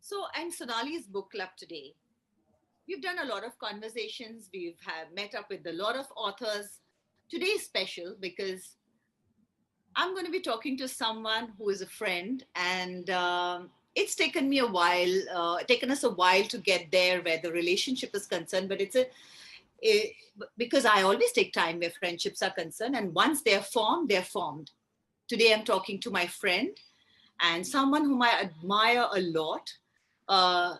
So, and Sonali's book club today. We've done a lot of conversations. We've met up with a lot of authors. Today is special because I'm going to be talking to someone who is a friend, and it's taken me a while, taken us a while to get there where the relationship is concerned. But it, because I always take time where friendships are concerned, and once they're formed, they're formed. Today, I'm talking to my friend and someone whom I admire a lot, uh,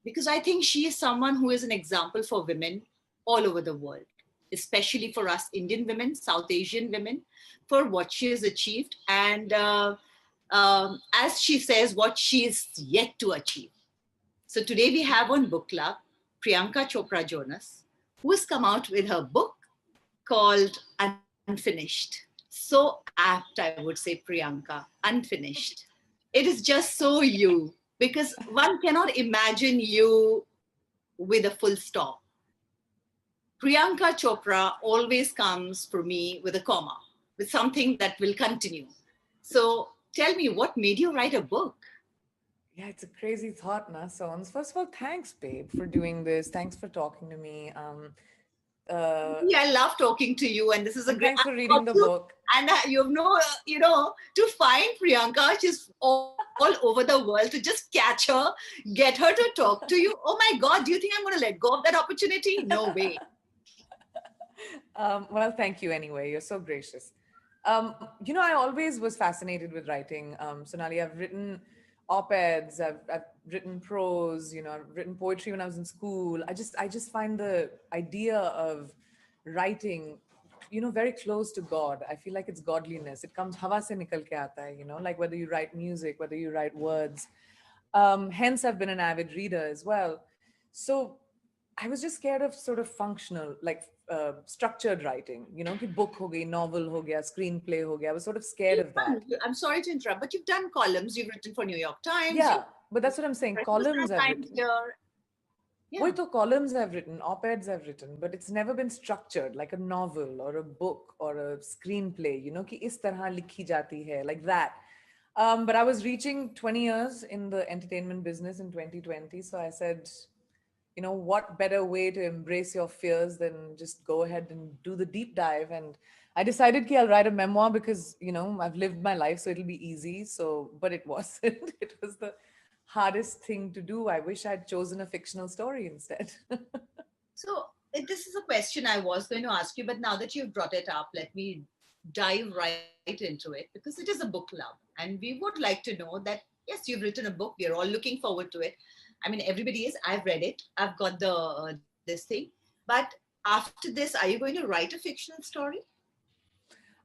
because I think she is someone who is an example for women all over the world, especially for us Indian women, South Asian women, for what she has achieved. And as she says, what she is yet to achieve. So today we have on Book Club Priyanka Chopra Jonas, who has come out with her book called Unfinished. So apt, I would say, Priyanka, Unfinished. It is just so you, because one cannot imagine you with a full stop. Priyanka Chopra always comes for me with a comma, with something that will continue. So tell me, what made you write a book? Yeah, it's a crazy thought, na, Sons. First of all, thanks, babe, for doing this. Thanks for talking to me. Yeah, I love talking to you, and this is a And great. thanks for reading the book. And you know, to find Priyanka, she's all over the world. To just catch her, get her to talk to you. Oh my God, do you think I'm going to let go of that opportunity? No way. Well, thank you anyway. You're so gracious. I always was fascinated with writing. Sonali, I've written op-eds, I've written prose, I've written poetry when I was in school. I just find the idea of writing, very close to God. I feel like it's godliness. It comes hawa se nikal ke aata hai, like whether you write music, whether you write words. Hence, I've been an avid reader as well. So I was just scared of sort of functional, like structured writing, ki book ho gayi, novel ho gaya, screenplay ho gaya. I was sort of scared of that. I'm sorry to interrupt, but you've done columns. You've written for New York Times. Yeah, You've but that's what I'm saying. written for Columns Star I've Times written. here. Wait, Yeah. the columns I've written, op-eds I've written, but it's never been structured like a novel or a book or a screenplay, ki is tarha likhi jati hai, like that. But I was reaching 20 years in the entertainment business in 2020. So I said, what better way to embrace your fears than just go ahead and do the deep dive? And I decided I'll write a memoir because, I've lived my life, so it'll be easy. So, but it wasn't. It was the hardest thing to do. I wish I'd chosen a fictional story instead. So this is a question I was going to ask you, but now that you've brought it up, let me dive right into it because it is a book club, and we would like to know that yes, you've written a book. We are all looking forward to it. I mean, everybody is. I've read it. I've got the this thing. But after this, are you going to write a fictional story?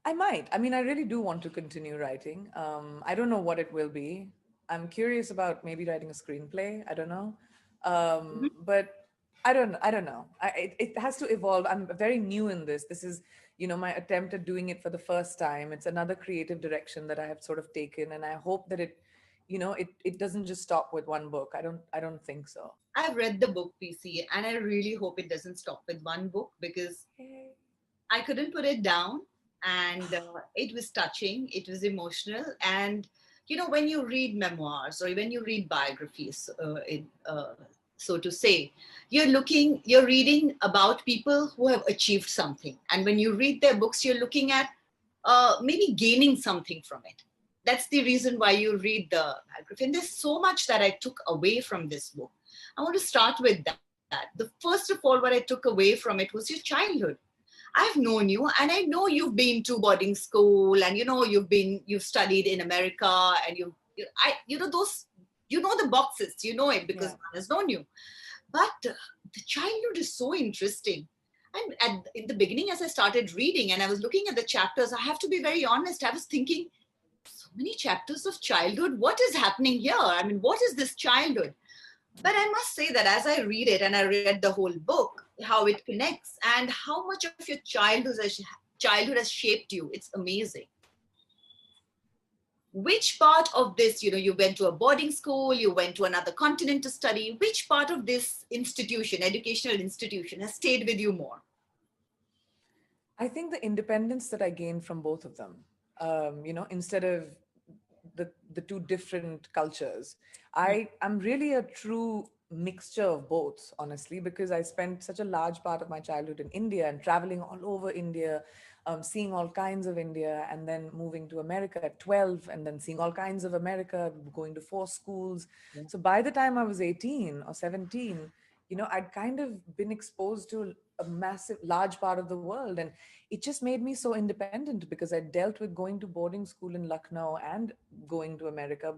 I might. I mean, I really do want to continue writing. I don't know what it will be. I'm curious about maybe writing a screenplay. I don't know. But I don't know. It has to evolve. I'm very new in this. This is, my attempt at doing it for the first time. It's another creative direction that I have sort of taken. And I hope that it doesn't just stop with one book. I don't think so. I've read the book, PC, and I really hope it doesn't stop with one book because Yay. I couldn't put it down, and it was touching, it was emotional. And when you read memoirs or when you read biographies, so to say, you're reading about people who have achieved something, and when you read their books, you're looking at maybe gaining something from it. That's the reason why you read the biography. And there's so much that I took away from this book. I want to start with that. The first of all, what I took away from it was your childhood. I've known you, and I know you've been to boarding school, and you've studied in America, and those, the boxes, it because Yeah. one has known you. But the childhood is so interesting. And in the beginning, as I started reading and I was looking at the chapters, I have to be very honest. I was thinking, so many chapters of childhood. What is happening here? I mean, what is this childhood? But I must say that as I read it and I read the whole book, how it connects and how much of your childhood has shaped you, it's amazing. Which part of this, you went to a boarding school, you went to another continent to study, which part of this institution, educational institution, has stayed with you more? I think the independence that I gained from both of them, instead of the two different cultures. I'm really a true mixture of both, honestly, because I spent such a large part of my childhood in India and traveling all over India, seeing all kinds of India, and then moving to America at 12, and then seeing all kinds of America, going to 4 schools. So by the time I was 18 or 17, I'd kind of been exposed to a massive, large part of the world. And it just made me so independent because I dealt with going to boarding school in Lucknow and going to America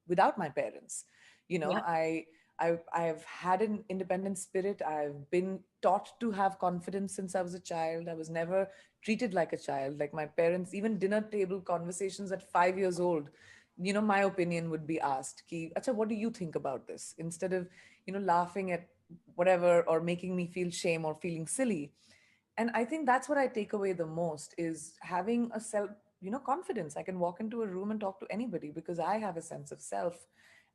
without my parents. You know, Yeah. I've had an independent spirit. I've been taught to have confidence since I was a child. I was never treated like a child. Like my parents, even dinner table conversations at 5 years old, my opinion would be asked. Ki, Acha, what do you think about this? Instead of, laughing at whatever or making me feel shame or feeling silly. And I think that's what I take away the most is having a self, confidence. I can walk into a room and talk to anybody because I have a sense of self.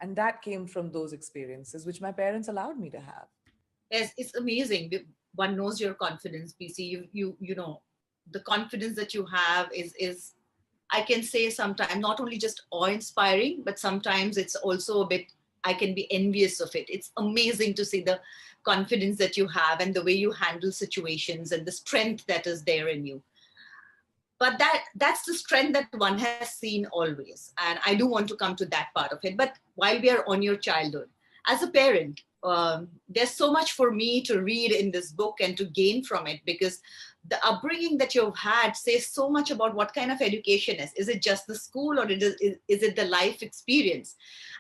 And that came from those experiences, which my parents allowed me to have. Yes, it's amazing. One knows your confidence, PC. You know the confidence that you have is I can say sometimes not only just awe-inspiring, but sometimes it's also a bit, I can be envious of it. It's amazing to see the confidence that you have and the way you handle situations and the strength that is there in you. But that's the strength that one has seen always. And I do want to come to that part of it. But while we are on your childhood, as a parent, there's so much for me to read in this book and to gain from it, because the upbringing that you've had says so much about what kind of education is it just the school, or is it the life experience?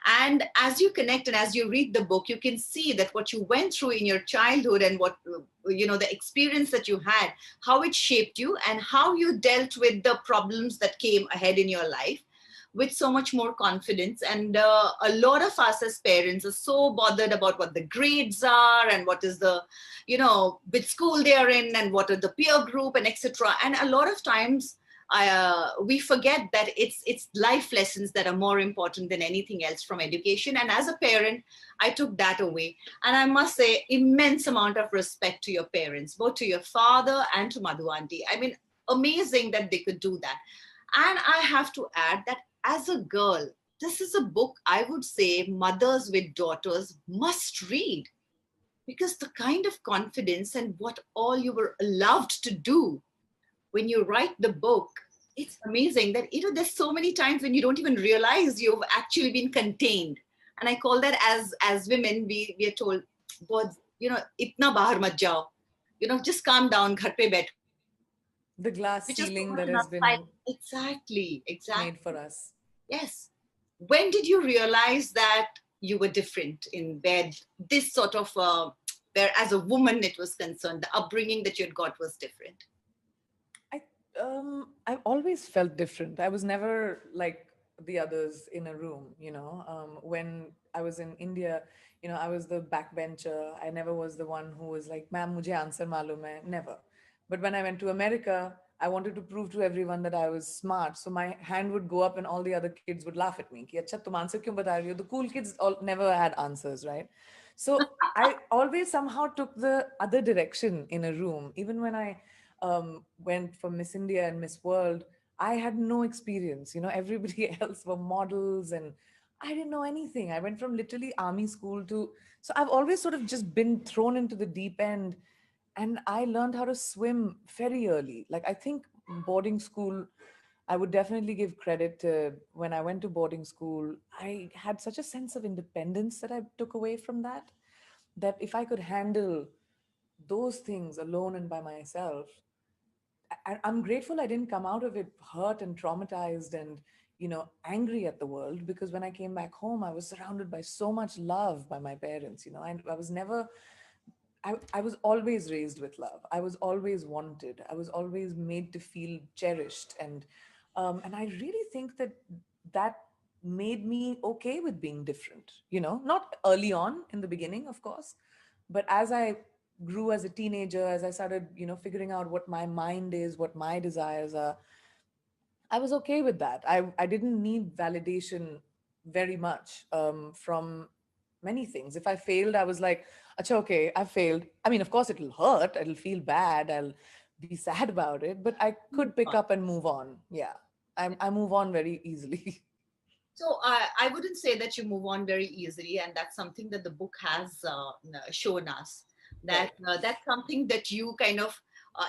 And as you connect and as you read the book, you can see that what you went through in your childhood and what the experience that you had, how it shaped you and how you dealt with the problems that came ahead in your life with so much more confidence. And a lot of us as parents are so bothered about what the grades are and what is the, which school they are in and what are the peer group and etc. And a lot of times we forget that it's life lessons that are more important than anything else from education. And as a parent, I took that away. And I must say, immense amount of respect to your parents, both to your father and to Madhu auntie. I mean, amazing that they could do that. And I have to add that as a girl, this is a book I would say mothers with daughters must read, because the kind of confidence and what all you were allowed to do when you write the book, it's amazing that, there's so many times when you don't even realize you've actually been contained. And I call that, as women, we are told, "बहुत, itna bahar mat jao, just calm down, ghar pe baitho," The glass which is so ceiling much that has enough time. been Exactly, made exactly. for us. Yes. When did you realize that you were different in bed? This sort of, where as a woman it was concerned, the upbringing that you'd got was different. I I've always felt different. I was never like the others in a room, When I was in India, I was the backbencher. I never was the one who was like, "Ma'am, mujhe answer malum hai." Never. But when I went to America, I wanted to prove to everyone that I was smart. So my hand would go up and all the other kids would laugh at me. Ki, "Acha, tum answer kyun bata rahi ho?" The cool kids all never had answers, right? So I always somehow took the other direction in a room. Even when I went for Miss India and Miss World, I had no experience. Everybody else were models and I didn't know anything. I went from literally army school to, so I've always sort of just been thrown into the deep end, and I learned how to swim very early. Like, I think boarding school, I would definitely give credit to when I went to boarding school. I had such a sense of independence that I took away from that. That if I could handle those things alone and by myself, I'm grateful I didn't come out of it hurt and traumatized and, angry at the world, because when I came back home, I was surrounded by so much love by my parents. I was never, I was always raised with love. I was always wanted. I was always made to feel cherished. And I really think that that made me okay with being different, not early on in the beginning, of course, but as I grew as a teenager, as I started, figuring out what my mind is, what my desires are, I was okay with that. I didn't need validation very much from many things. If I failed, I was like, Acha, okay, I failed. I mean, of course, it'll hurt, it'll feel bad, I'll be sad about it, but I could pick up and move on. Yeah, I move on very easily. So I wouldn't say that you move on very easily, and that's something that the book has shown us. That Right. that's something that you kind of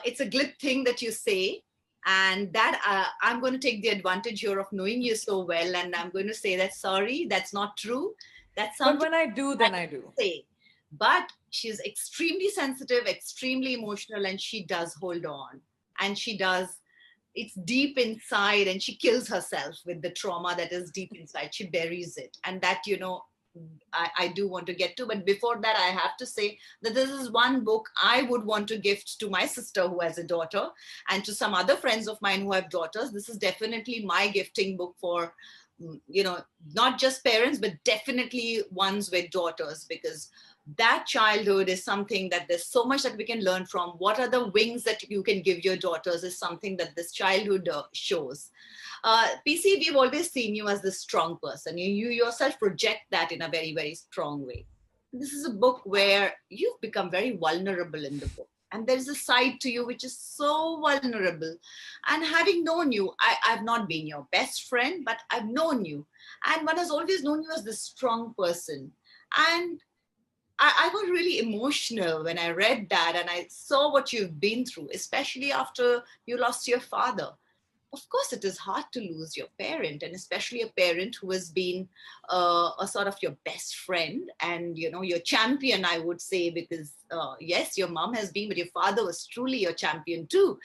it's a glib thing that you say, and that I'm going to take the advantage here of knowing you so well, and I'm going to say that sorry, that's not true. That's But something when I do, I then I do. say. But she's extremely sensitive, extremely emotional, and she does hold on, and she does, it's deep inside, and she kills herself with the trauma that is deep inside. She buries it, and that, I do want to get to. But before that, I have to say that this is one book I would want to gift to my sister who has a daughter, and to some other friends of mine who have daughters. This is definitely my gifting book for, not just parents, but definitely ones with daughters, because that childhood is something that there's so much that we can learn from. What are the wings that you can give your daughters is something that this childhood shows. PC, we've always seen you as the strong person. You yourself project that in a very, very strong way. This is a book where you've become very vulnerable in the book. And there is a side to you which is so vulnerable. And having known you, I've not been your best friend, but I've known you. And one has always known you as this strong person. And I got really emotional when I read that and I saw what you've been through, especially after you lost your father. Of course, it is hard to lose your parent, and especially a parent who has been a sort of your best friend and your champion, I would say, because yes, your mom has been, but your father was truly your champion too.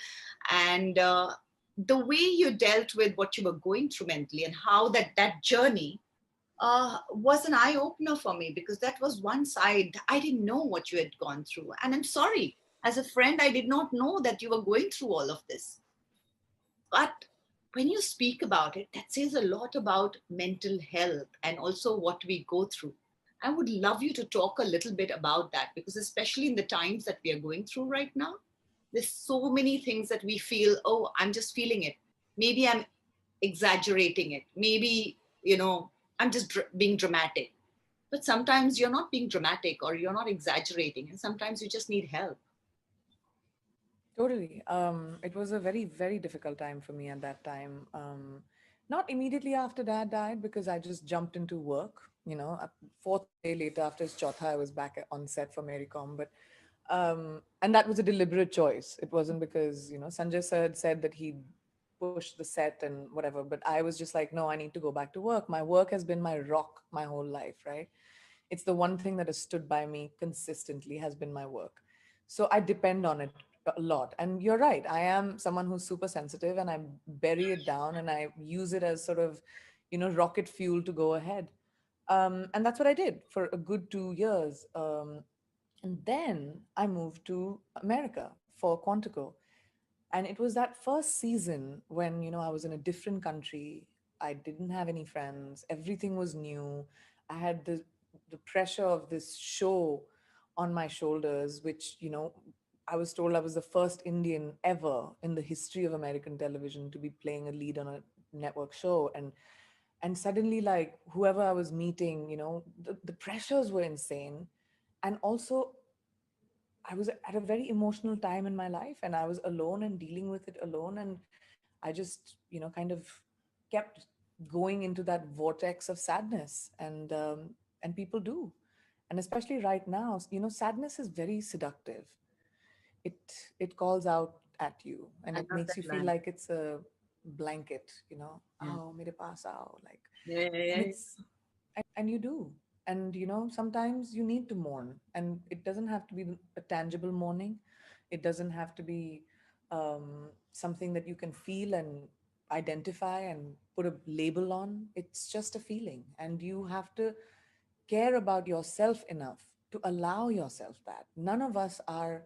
And the way you dealt with what you were going through mentally and how that journey was an eye opener for me, because that was one side I didn't know what you had gone through. And I'm sorry, as a friend, I did not know that you were going through all of this. But when you speak about it, that says a lot about mental health and also what we go through. I would love you to talk a little bit about that, because, especially in the times that we are going through right now, there's so many things that we feel, oh, I'm just feeling it. Maybe I'm exaggerating it. Maybe, I'm just being dramatic. But sometimes you're not being dramatic or you're not exaggerating, and sometimes you just need help. Totally. It was a very, very difficult time for me at that time. Not immediately after dad died, because I just jumped into work. Fourth day later after his chotha, I was back on set for Mary Com. But and that was a deliberate choice. It wasn't because Sanjay sir had said that he'd push the set and whatever. But I was just like, no, I need to go back to work. My work has been my rock my whole life, right? It's the one thing that has stood by me consistently, has been my work. So I depend on it a lot. And you're right, I am someone who's super sensitive, and I bury it down and I use it as sort of rocket fuel to go ahead. And that's what I did for a good 2 years. And then I moved to America for Quantico. And it was that first season when I was in a different country. I didn't have any friends, everything was new. I had the pressure of this show on my shoulders, which I was told I was the first Indian ever in the history of American television to be playing a lead on a network show. And suddenly, like, whoever I was meeting, the pressures were insane. And also, I was at a very emotional time in my life, and I was alone and dealing with it alone. And I just, kind of kept going into that vortex of sadness. And people do. And especially right now, sadness is very seductive. It it calls out at you, and I it love makes that you feel line. like it's a blanket, Yeah. oh, mere paas aao, like. Yeah, yeah, And yeah, yeah. it's and you do. And sometimes you need to mourn, and it doesn't have to be a tangible mourning. It doesn't have to be something that you can feel and identify and put a label on. It's just a feeling, and you have to care about yourself enough to allow yourself that. None of us are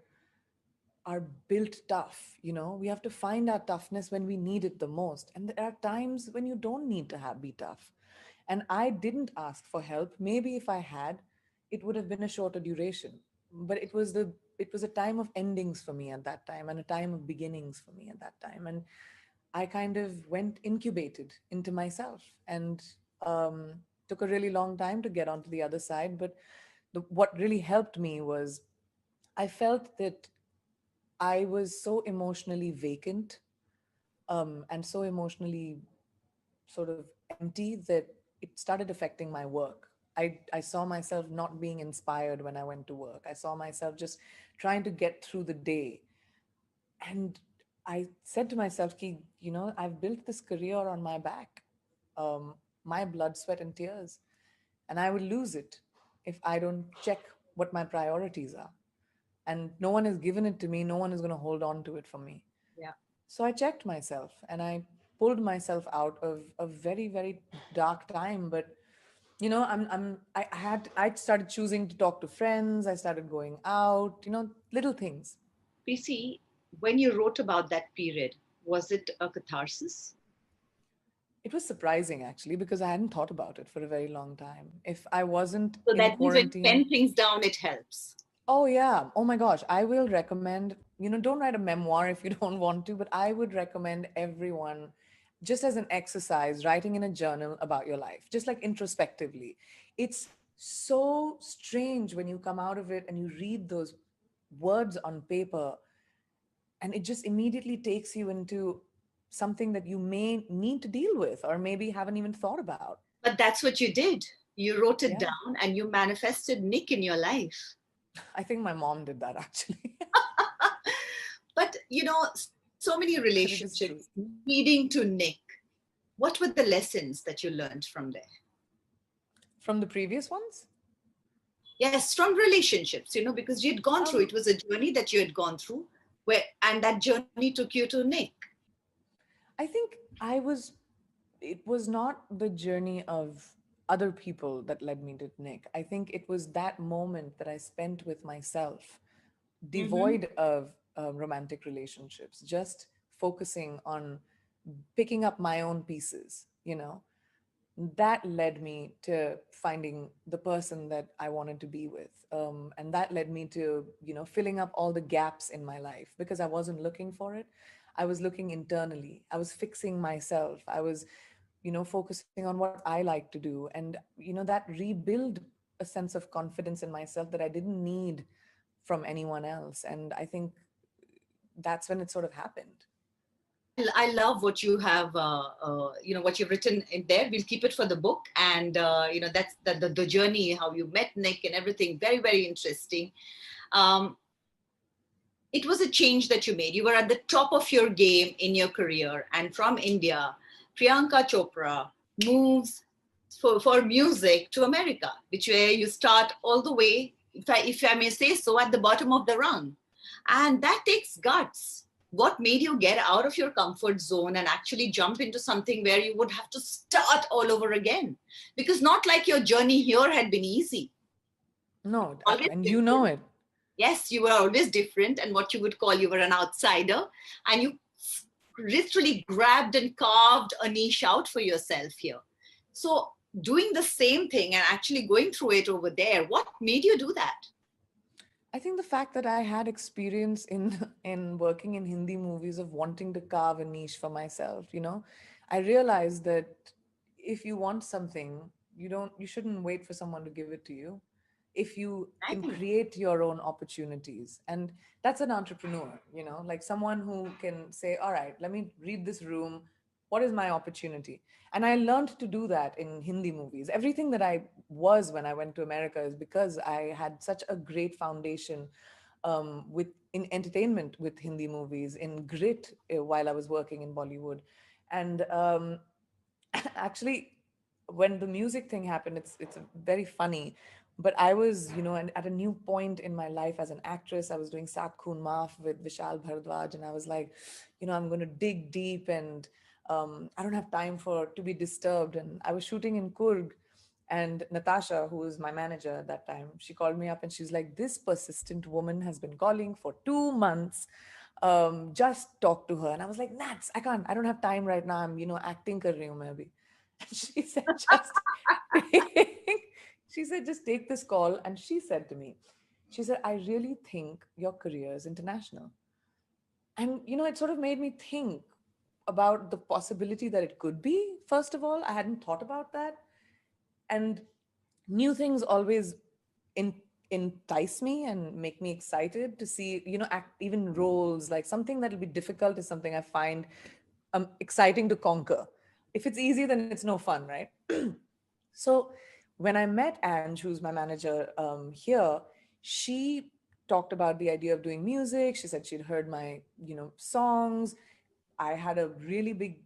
built tough. We have to find our toughness when we need it the most, and there are times when you don't need to be tough. And I didn't ask for help. Maybe if I had, it would have been a shorter duration. But it was a time of endings for me at that time, and a time of beginnings for me at that time. And I kind of went incubated into myself, and took a really long time to get onto the other side. But what really helped me was, I felt that I was so emotionally vacant, and so emotionally sort of empty, that it started affecting my work. I saw myself not being inspired when I went to work. I saw myself just trying to get through the day. And I said to myself, Ki, I've built this career on my back, my blood, sweat, and tears, and I will lose it if I don't check what my priorities are. And no one has given it to me. No one is going to hold on to it for me. Yeah. So I checked myself and I pulled myself out of a very, very dark time. But I started choosing to talk to friends. I started going out, little things. PC, when you wrote about that period, was it a catharsis? It was surprising actually because I hadn't thought about it for a very long time. If I wasn't So in that means when you quarantine, pen things down, it helps. oh yeah, oh my gosh, I will recommend, don't write a memoir if you don't want to, but I would recommend everyone just as an exercise writing in a journal about your life, just like introspectively. It's so strange when you come out of it and you read those words on paper and it just immediately takes you into something that you may need to deal with or maybe haven't even thought about. But that's what you did. You wrote it Yeah. down and you manifested Nick in your life. I think my mom did that actually. But so many But it is true. relationships leading to Nick. What were the lessons that you learned from there? From the previous ones? Yes, from relationships, because you had gone through, it Um, was a journey that you had gone through, and that journey took you to Nick. I think it was not the journey of other people that led me to Nick. I think it was that moment that I spent with myself, Mm-hmm. devoid of romantic relationships, just focusing on picking up my own pieces, that led me to finding the person that I wanted to be with. And that led me to, filling up all the gaps in my life because I wasn't looking for it. I was looking internally. I was fixing myself. I was, focusing on what I like to do. And, that rebuild a sense of confidence in myself that I didn't need from anyone else. And I think that's when it sort of happened. I love what you have, what you've written in there. We'll keep it for the book. And, that's the journey, how you met Nick and everything. Very, very interesting. Um, it was a change that you made. You were at the top of your game in your career. And from India, Priyanka Chopra moves for music to America, which where you start all the way, if I may say so, at the bottom of the rung. And that takes guts. What made you get out of your comfort zone and actually jump into something where you would have to start all over again? Because not like your journey here had been easy. No, Always and you know different. it. Yes, you were always different, and what you would call you were an outsider, and you literally grabbed and carved a niche out for yourself here. So, doing the same thing and actually going through it over there, what made you do that? I think the fact that I had experience in in working in Hindi movies of wanting to carve a niche for myself, I realized that if you want something, you shouldn't wait for someone to give it to you. If you can Right. create your own opportunities, and that's an entrepreneur, like someone who can say, all right, let me read this room. What is my opportunity? And I learned to do that in Hindi movies. Everything that I was when I went to America is because I had such a great foundation with in entertainment with Hindi movies, in grit while I was working in Bollywood. And actually, when the music thing happened, it's very funny. But I was, at a new point in my life as an actress. I was doing Sat Khoon Maaf with Vishal Bhardwaj, and I was like, I'm going to dig deep, and I don't have time for to be disturbed. And I was shooting in Kurg, and Natasha, who was my manager at that time, she called me up and she's like, "This persistent woman has been calling for 2 months. Just talk to her." And I was like, "Nats, I can't. I don't have time right now. I'm, acting kar rahi hu main abhi." And she said, "Just take." She said, "Just take this call." And she said to me, she said, "I really think your career is international." And it sort of made me think about the possibility that it could be. First of all, I hadn't thought about that. And new things always in, entice me and make me excited to see, act, even roles. Like something that'll be difficult is something I find exciting to conquer. If it's easy, then it's no fun, right? So when I met Ange, who's my manager here, she talked about the idea of doing music. She said she'd heard my, songs. I had a really big,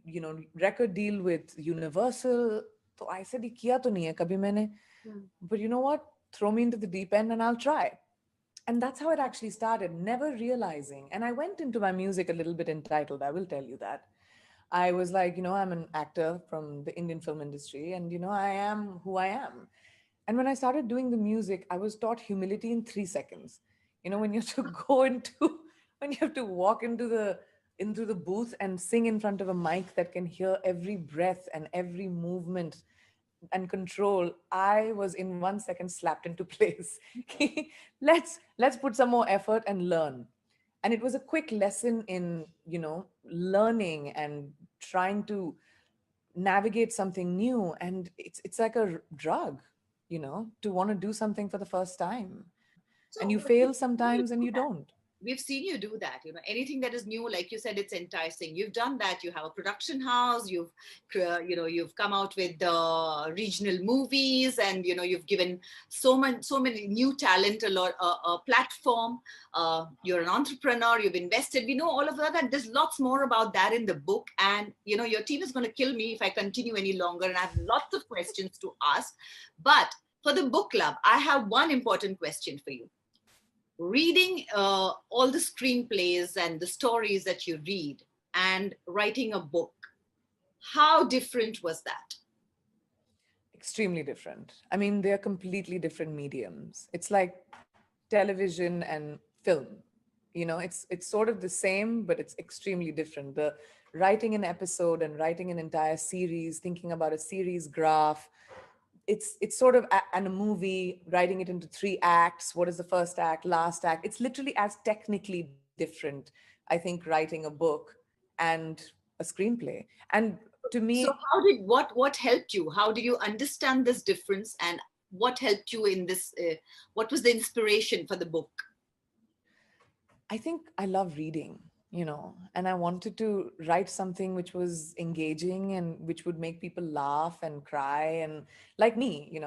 record deal with Universal. So I said, "ये किया तो नहीं है कभी मैंने." Hmm. But you know what? Throw me into the deep end and I'll try. And that's how it actually started, never realizing. And I went into my music a little bit entitled, I will tell you that. I was like, I'm an actor from the Indian film industry, and I am who I am. And when I started doing the music, I was taught humility in 3 seconds. When you have to go into, when you have to walk into the booth and sing in front of a mic that can hear every breath and every movement and control, I was in 1 second slapped into place. Let's put some more effort and learn. And it was a quick lesson in learning and trying to navigate something new. And it's like a drug, to want to do something for the first time, and So you but fail you sometimes and do you that. don't. We've seen you do that. Anything that is new, like you said, it's enticing. You've done that. You have a production house. You've come out with the regional movies, and you've given so many new talent a platform. You're an entrepreneur. You've invested. We know all of that. And there's lots more about that in the book. And your team is going to kill me if I continue any longer. And I have lots of questions to ask. But for the book club, I have one important question for you. Reading all the screenplays and the stories that you read and writing a book, how different was that? Extremely different. I mean, they're completely different mediums. It's like television and film. It's sort of the same, but it's extremely different. The writing an episode and writing an entire series, thinking about a series graph, it's sort of and a movie, writing it into 3 acts. What is the first act, last act? It's literally as technically different, I think, writing a book and a screenplay. And to So me, what helped you? How do you understand this difference, and what helped you in this? What was the inspiration for the book? I think I love reading, and I wanted to write something which was engaging and which would make people laugh and cry. And like me,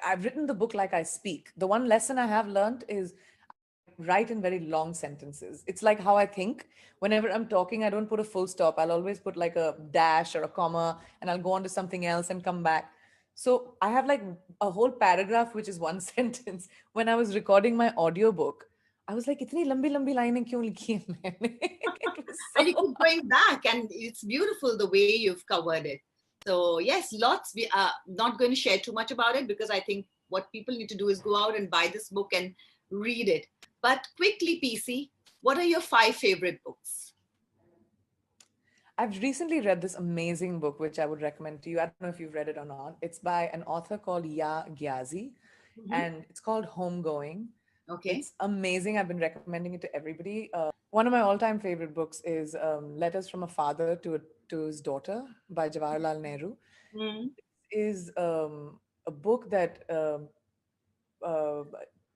I've written the book like I speak. The one lesson I have learned is I write in very long sentences. It's like how I think. Whenever I'm talking, I don't put a full stop. I'll always put like a dash or a comma, and I'll go on to something else and come back. So I have like a whole paragraph, which is one sentence. When I was recording my audiobook, I was like, इतनी लंबी लंबी लाइनें क्यों लिखी हैं मैंने? It was And you so. keep going back, and it's beautiful the way you've covered it. So yes, lots. We are not going to share too much about it because I think what people need to do is go out and buy this book and read it. But quickly, PC, what are your 5 favorite books? I've recently read this amazing book, which I would recommend to you. I don't know if you've read it or not. It's by an author called Ya Gyazi, Mhm. and it's called Homegoing. Okay. It's amazing. I've been recommending it to everybody. One of my all-time favorite books is Letters from a Father to His Daughter by Jawaharlal Nehru. Mm. Is a book that uh,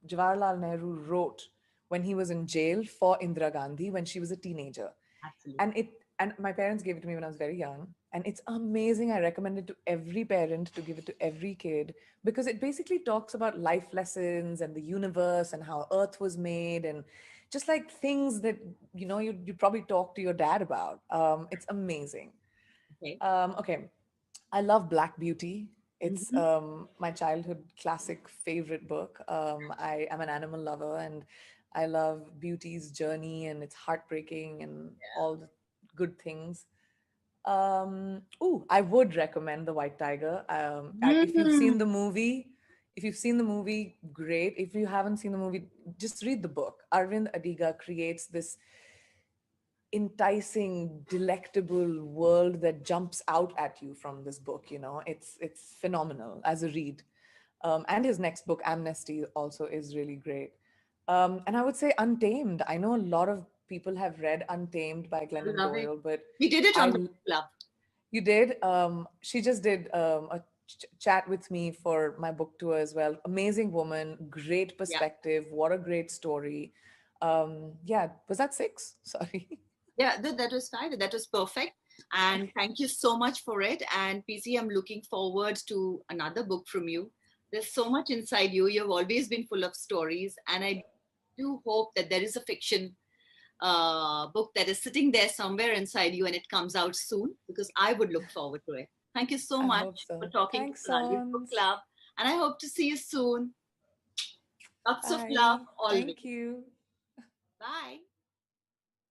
Jawaharlal Nehru wrote when he was in jail for Indira Gandhi when she was a teenager. Absolutely. And my parents gave it to me when I was very young. And it's amazing. I recommend it to every parent to give it to every kid because it basically talks about life lessons and the universe and how Earth was made and just like things that you probably talk to your dad about. It's amazing. Okay. Okay, I love Black Beauty. It's Mhm. my childhood classic favorite book. I am an animal lover and I love Beauty's journey and it's heartbreaking and all the good things. I would recommend The White Tiger. If you've Mm. seen the movie, great. If you haven't seen the movie, just read the book. Arvind Adiga creates this enticing, delectable world that jumps out at you from this book. It's phenomenal as a read. And his next book, Amnesty, also is really great. And I would say Untamed. I know a lot of people have read Untamed by I Glennon love it. Doyle, but We did it on the I book club. you did. She just did a chat with me for my book tour as well. Amazing woman, great Yeah. perspective. What a great story. Yeah, was that 6? Sorry. Yeah, that was fine. That was perfect. And thank you so much for it. And PC, I'm looking forward to another book from you. There's so much inside you. You've always been full of stories. And I do hope that there is a fiction book that is sitting there somewhere inside you and it comes out soon, because I would look forward to it. Thank you so I much hope for so. talking to Thanks, Sonali's Book Sons. Club. And I hope to see you soon. Lots of love Bye. always. Thank you. Bye.